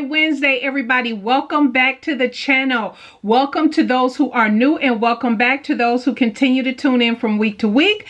Wednesday, everybody. Welcome back to the channel. Welcome to those who are new and welcome back to those who continue to tune in from week to week.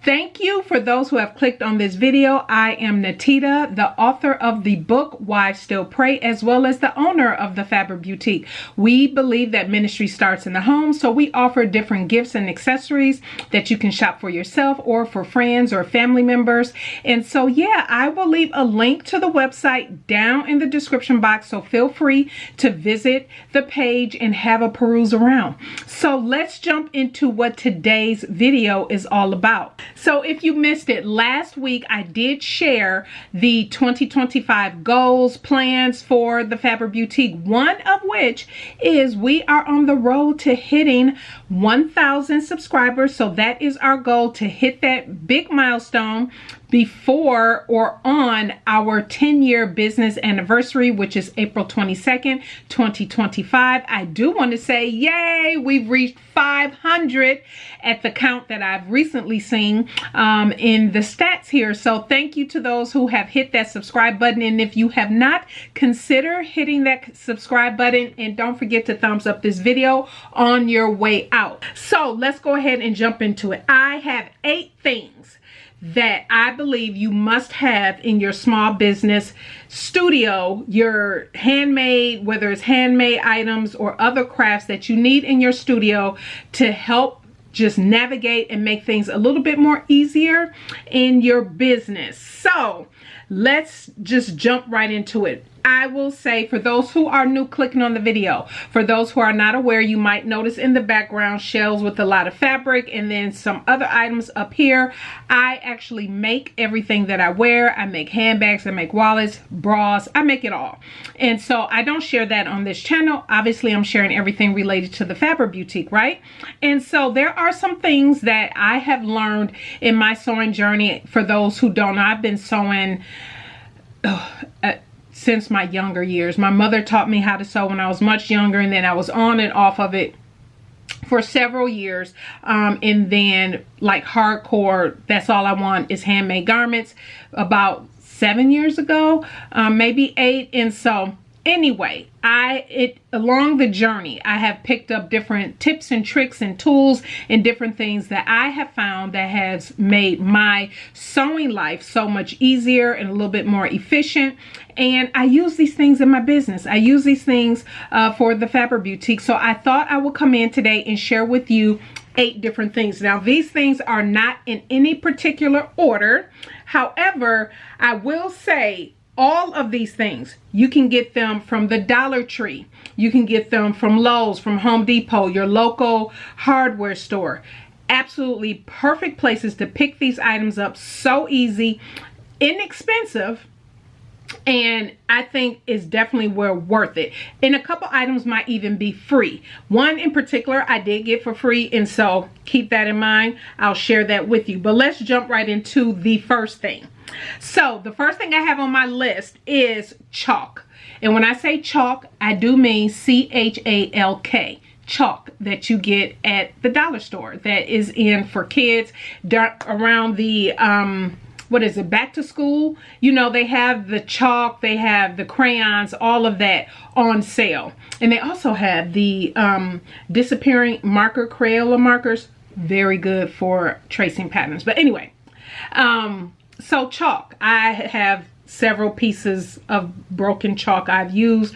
Thank you for those who have clicked on this video. I am Natita, the author of the book Wives Still Pray, as well as the owner of the Fabric Beautique. We believe that ministry starts in the home, so we offer different gifts and accessories that you can shop for yourself or for friends or family members. And so, yeah, I will leave a link to the website down in the description box, so feel free to visit the page and have a peruse around. So let's jump into what today's video is all about. So if you missed it, last week I did share the 2025 goals, plans for the Fabric Boutique, one of which is we are on the road to hitting 1,000 subscribers. So that is our goal, to hit that big milestone before or on our 10-year business anniversary, which is April 22nd, 2025. I do want to say, yay, we've reached 500 at the count that I've recently seen in the stats here. So thank you to those who have hit that subscribe button. And if you have not, consider hitting that subscribe button, and don't forget to thumbs up this video on your way out. So let's go ahead and jump into it. I have 8 things that I believe you must have in your small business studio, your handmade, whether it's handmade items or other crafts that you need in your studio to help just navigate and make things a little bit more easier in your business. So let's just jump right into it. I will say, for those who are new clicking on the video, for those who are not aware, you might notice in the background shelves with a lot of fabric and then some other items up here. I actually make everything that I wear. I make handbags, I make wallets, bras, I make it all. And so I don't share that on this channel. Obviously, I'm sharing everything related to the Fabric Boutique, right? And so there are some things that I have learned in my sewing journey. For those who don't know, I've been sewing since my younger years. My mother taught me how to sew when I was much younger, and then I was on and off of it for several years. And then, like, hardcore, that's all I want is handmade garments, about 7 years ago, maybe 8. And so anyway, along the journey, I have picked up different tips and tricks and tools and different things that I have found that has made my sewing life so much easier and a little bit more efficient. And I use these things in my business. I use these things for the Fabric Boutique. So I thought I would come in today and share with you 8 different things. Now, these things are not in any particular order. However, I will say, all of these things, you can get them from the Dollar Tree. You can get them from Lowe's, from Home Depot, your local hardware store. Absolutely perfect places to pick these items up. So easy, inexpensive, and I think it's definitely worth it. And a couple items might even be free. One in particular I did get for free, and so keep that in mind. I'll share that with you. But let's jump right into the first thing. So the first thing I have on my list is chalk. And when I say chalk, I do mean C-H-A-L-K. Chalk that you get at the dollar store, that is in for kids around the what is it, back to school. You know, they have the chalk, they have the crayons, all of that on sale. And they also have the disappearing marker, Crayola markers. Very good for tracing patterns. But anyway, so chalk, I have several pieces of broken chalk I've used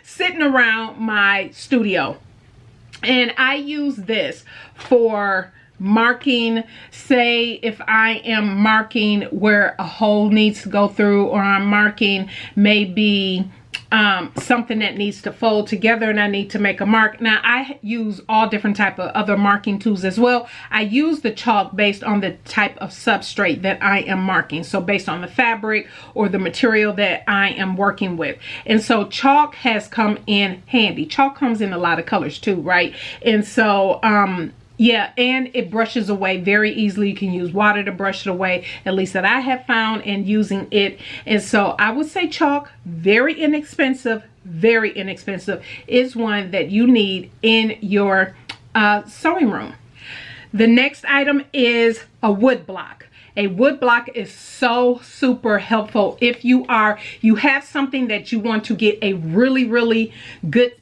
sitting around my studio. And I use this for marking. Say if I am marking where a hole needs to go through, or I'm marking maybe something that needs to fold together and I need to make a mark. Now, I use all different type of other marking tools as well. I use the chalk based on the type of substrate that I am marking. So based on the fabric or the material that I am working with. And so chalk has come in handy. Chalk comes in a lot of colors too, right? And so yeah, and it brushes away very easily. You can use water to brush it away, at least that I have found in using it. And so I would say chalk, very inexpensive, is one that you need in your sewing room. The next item is a wood block. A wood block is so super helpful if you have something that you want to get a really good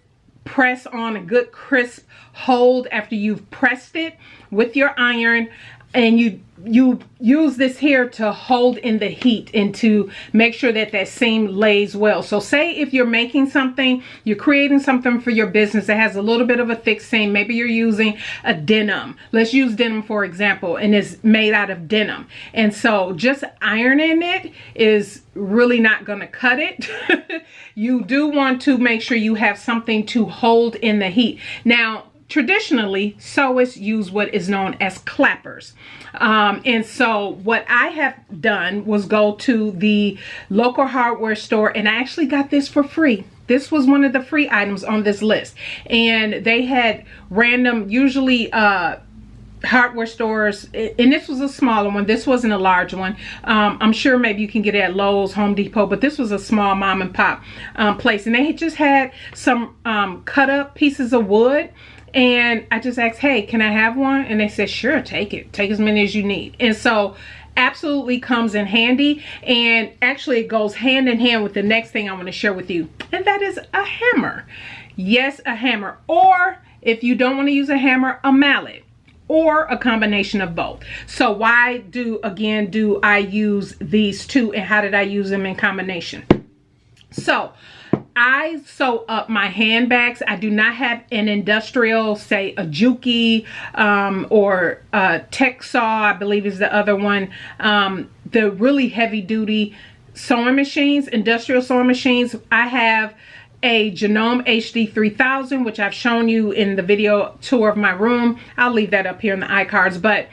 press on, a good crisp hold after you've pressed it with your iron, and you use this here to hold in the heat and to make sure that that seam lays well. So say if you're making something, you're creating something for your business that has a little bit of a thick seam, maybe you're using a denim. Let's use denim for example, and it's made out of denim. And so just ironing it is really not going to cut it. You do want to make sure you have something to hold in the heat. Now, traditionally, sewists use what is known as clappers. And so what I have done was go to the local hardware store, and I actually got this for free. This was one of the free items on this list. And they had random, usually hardware stores, and this was a smaller one. This wasn't a large one. I'm sure maybe you can get it at Lowe's, Home Depot, but this was a small mom and pop place. And they just had some cut up pieces of wood. And I just asked, hey, can I have one? And they said, sure, take it. Take as many as you need. And so absolutely comes in handy. And actually it goes hand in hand with the next thing I want to share with you. And that is a hammer. Yes, a hammer. Or if you don't want to use a hammer, a mallet. Or a combination of both. So why do I use these two, and how did I use them in combination? So I sew up my handbags. I do not have an industrial, say a Juki or a Tech Saw, I believe is the other one. The really heavy duty sewing machines, industrial sewing machines. I have a Genome HD 3000, which I've shown you in the video tour of my room. I'll leave that up here in the iCards, but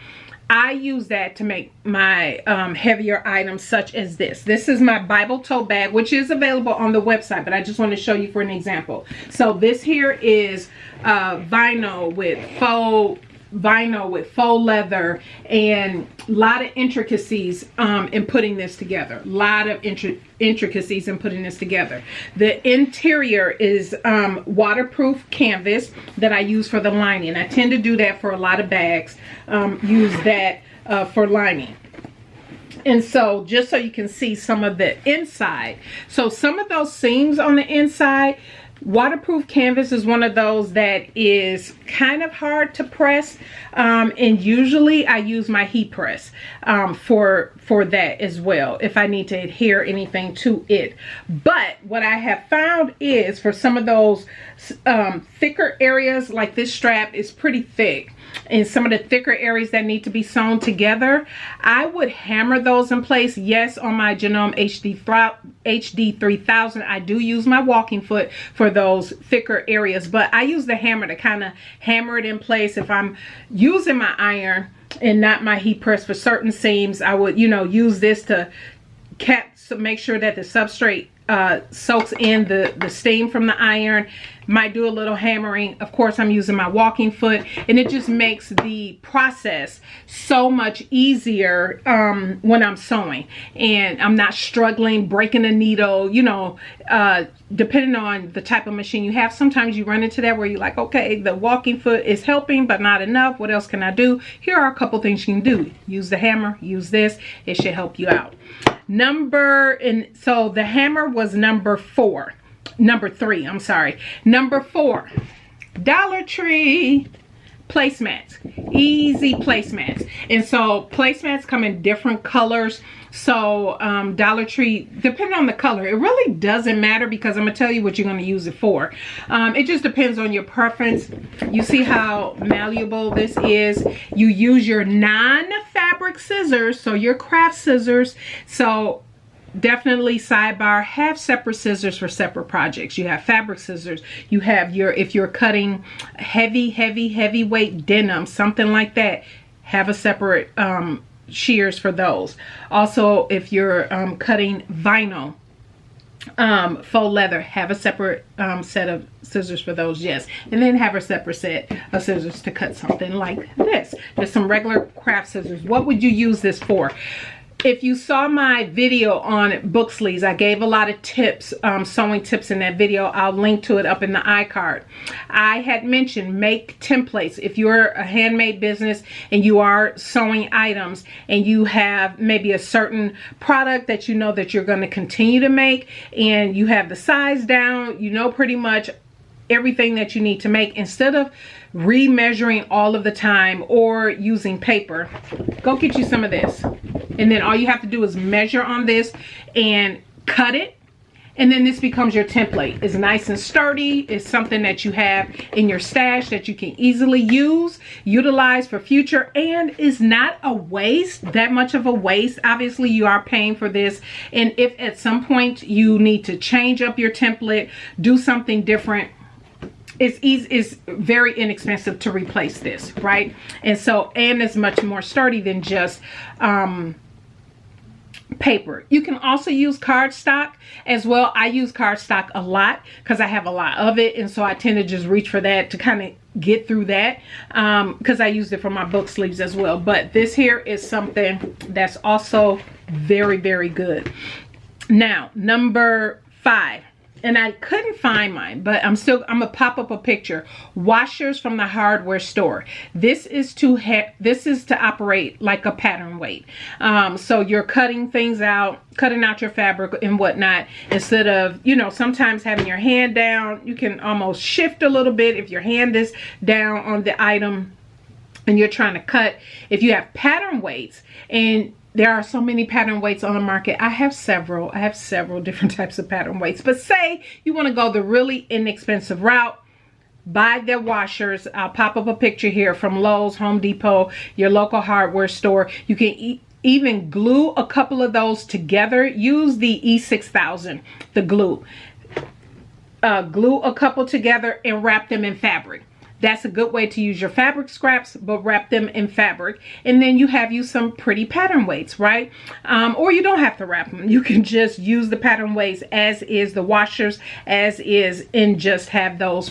I use that to make my heavier items such as this. This is my Bible tote bag, which is available on the website, but I just want to show you for an example. So this here is vinyl with faux leather, and a lot of intricacies in putting this together. A lot of intricacies in putting this together. The interior is waterproof canvas that I use for the lining. I tend to do that for a lot of bags. Use that for lining. And so just so you can see some of the inside. So some of those seams on the inside, waterproof canvas is one of those that is kind of hard to press, and usually I use my heat press for that as well if I need to adhere anything to it. But what I have found is for some of those thicker areas, like this strap is pretty thick, and some of the thicker areas that need to be sewn together, I would hammer those in place. Yes, on my Genome HD 3000, I do use my walking foot for those thicker areas, but I use the hammer to kind of hammer it in place. If I'm using my iron and not my heat press for certain seams, I would, use this to make sure that the substrate soaks in the steam from the iron. Might do a little hammering. Of course, I'm using my walking foot, and it just makes the process so much easier when I'm sewing, and I'm not struggling breaking a needle. Depending on the type of machine you have, sometimes you run into that where you're like, okay, the walking foot is helping but not enough. What else can I do? Here are a couple things you can do. Use the hammer, use this. It should help you out. So the hammer was number 3, I'm sorry. Number 4, Dollar Tree placemats. Easy placemats. And so placemats come in different colors. So Dollar Tree, depending on the color, it really doesn't matter, because I'm gonna tell you what you're gonna use it for. It just depends on your preference. You see how malleable this is. You use your non-fabric scissors, so your craft scissors. So definitely sidebar, have separate scissors for separate projects. You have fabric scissors. You have if you're cutting heavyweight denim, something like that, have a separate shears for those. Also, if you're cutting vinyl, faux leather, have a separate set of scissors for those. Yes, and then have a separate set of scissors to cut something like this. Just some regular craft scissors. What would you use this for? if you saw my video on book sleeves, I gave a lot of tips, sewing tips in that video. I'll link to it up in the iCard. I had mentioned make templates. If you're a handmade business and you are sewing items and you have maybe a certain product that you know that you're going to continue to make, and you have the size down, you know pretty much everything that you need to make, instead of remeasuring all of the time or using paper, go get you some of this. And then all you have to do is measure on this and cut it. And then this becomes your template. It's nice and sturdy. It's something that you have in your stash that you can easily utilize for future, and is not a waste, that much of a waste. Obviously, you are paying for this. And if at some point you need to change up your template, do something different, it's easy, it's very inexpensive to replace this, right? And so, and it's much more sturdy than just paper. You can also use cardstock as well. I use cardstock a lot because I have a lot of it, and so I tend to just reach for that to kind of get through that, because I used it for my book sleeves as well. But this here is something that's also very, very good. Now, number 5. And I couldn't find mine, but I'm gonna pop up a picture. Washers from the hardware store. This is to operate like a pattern weight. So you're cutting things out, cutting out your fabric and whatnot, instead of, you know, sometimes having your hand down. You can almost shift a little bit if your hand is down on the item and you're trying to cut. If you have pattern weights, and there are so many pattern weights on the market. I have several different types of pattern weights. But say you want to go the really inexpensive route, buy their washers. I'll pop up a picture here from Lowe's, Home Depot, your local hardware store. You can even glue a couple of those together. Use the E6000, the glue. Glue a couple together and wrap them in fabric. That's a good way to use your fabric scraps, but wrap them in fabric. And then you have some pretty pattern weights, right? Or you don't have to wrap them. You can just use the pattern weights as is, the washers as is, and just have those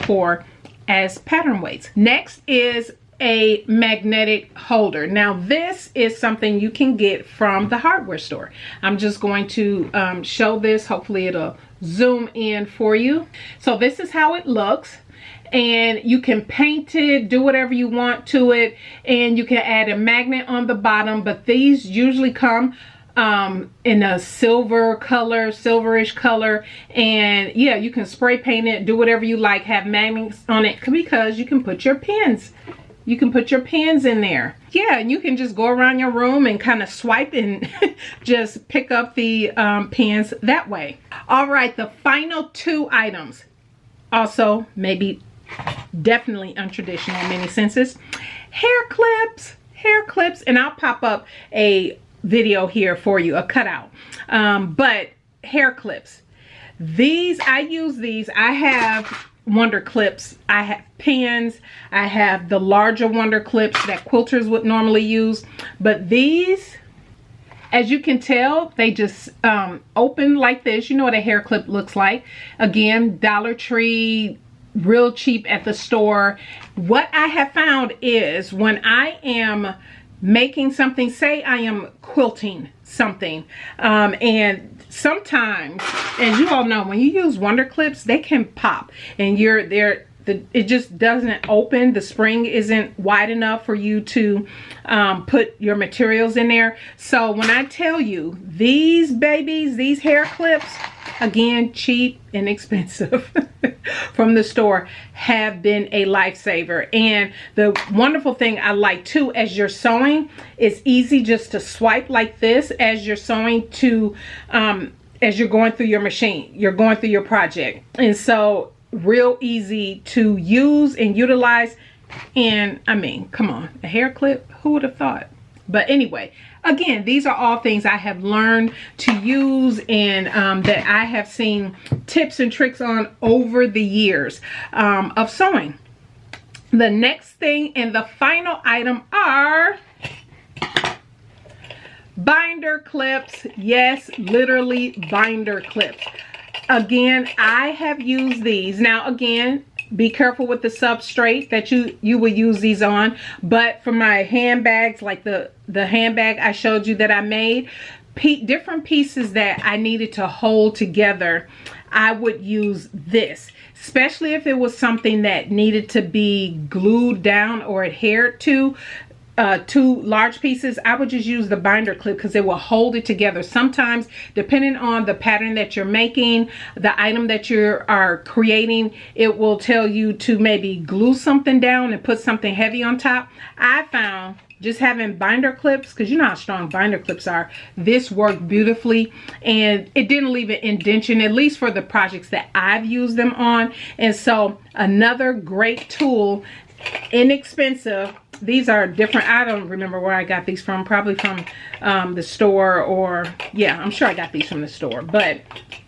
as pattern weights. Next is a magnetic holder. Now this is something you can get from the hardware store. I'm just going to show this. Hopefully it'll zoom in for you. So this is how it looks. And you can paint it, do whatever you want to it, and you can add a magnet on the bottom. But these usually come in a silver color, silverish color, and yeah, you can spray paint it, do whatever you like, have magnets on it, because you can put your pins. You can put your pins in there. Yeah, and you can just go around your room and kind of swipe and just pick up the pins that way. All right, the final 2 items. Also, maybe definitely untraditional in many senses. Hair clips, and I'll pop up a video here for you, a cutout. But hair clips, I use these. I have Wonder clips, I have pins, I have the larger Wonder clips that quilters would normally use, but these, as you can tell, they just open like this. You know what a hair clip looks like. Again, Dollar Tree, real cheap at the store. What I have found is when I am making something, say I am quilting something, and sometimes, as you all know, when you use Wonder clips, they can pop, and it just doesn't open. The spring isn't wide enough for you to put your materials in there. So when I tell you, these babies, these hair clips, again, cheap, inexpensive from the store, have been a lifesaver. And the wonderful thing I like too, as you're sewing, it's easy just to swipe like this as you're sewing to, as you're going through your machine, you're going through your project. And so real easy to use and utilize. And I mean, come on, a hair clip, who would have thought? But anyway, again, these are all things I have learned to use, and that I have seen tips and tricks on over the years of sewing. The next thing and the final item are binder clips. Yes, literally binder clips. Again, I have used these. Now again, be careful with the substrate that you will use these on. But for my handbags, like the handbag I showed you that I made, different pieces that I needed to hold together, I would use this. Especially if it was something that needed to be glued down or adhered to, two large pieces, I would just use the binder clip because it will hold it together. Sometimes, depending on the pattern that you're making, the item that you are creating, it will tell you to maybe glue something down and put something heavy on top. I found just having binder clips, because you know how strong binder clips are, this worked beautifully, and it didn't leave an indentation, at least for the projects that I've used them on. And so another great tool, inexpensive. These are different. I don't remember where I got these from, probably from the store, or yeah, I'm sure I got these from the store, but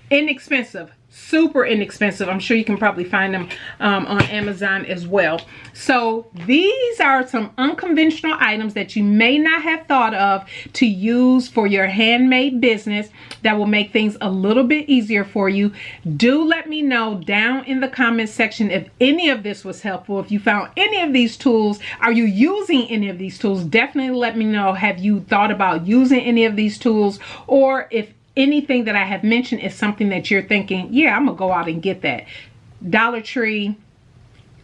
inexpensive. Super inexpensive. I'm sure you can probably find them on Amazon as well. So these are some unconventional items that you may not have thought of to use for your handmade business that will make things a little bit easier for you. Do let me know down in the comment section if any of this was helpful. If you found any of these tools, are you using any of these tools? Definitely let me know. Have you thought about using any of these tools? Or if anything that I have mentioned is something that you're thinking, yeah, I'm gonna go out and get that. Dollar Tree,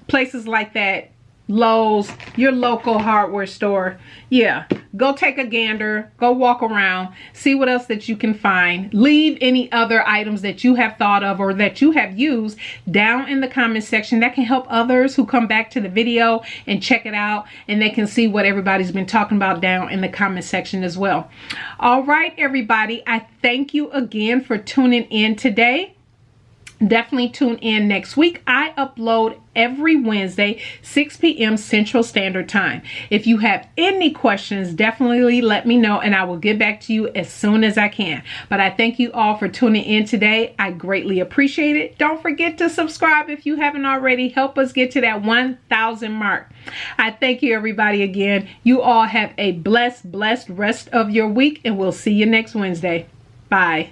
places like that, Lowe's, your local hardware store. Yeah, go take a gander, go walk around, see what else that you can find. Leave any other items that you have thought of or that you have used down in the comment section. That can help others who come back to the video and check it out, and they can see what everybody's been talking about down in the comment section as well. All right, everybody, I thank you again for tuning in today. Definitely tune in next week. I upload every Wednesday, 6 p.m. Central Standard Time. If you have any questions, definitely let me know and I will get back to you as soon as I can. But I thank you all for tuning in today. I greatly appreciate it. Don't forget to subscribe if you haven't already. Help us get to that 1,000 mark. I thank you, everybody, again. You all have a blessed rest of your week, and we'll see you next Wednesday. Bye.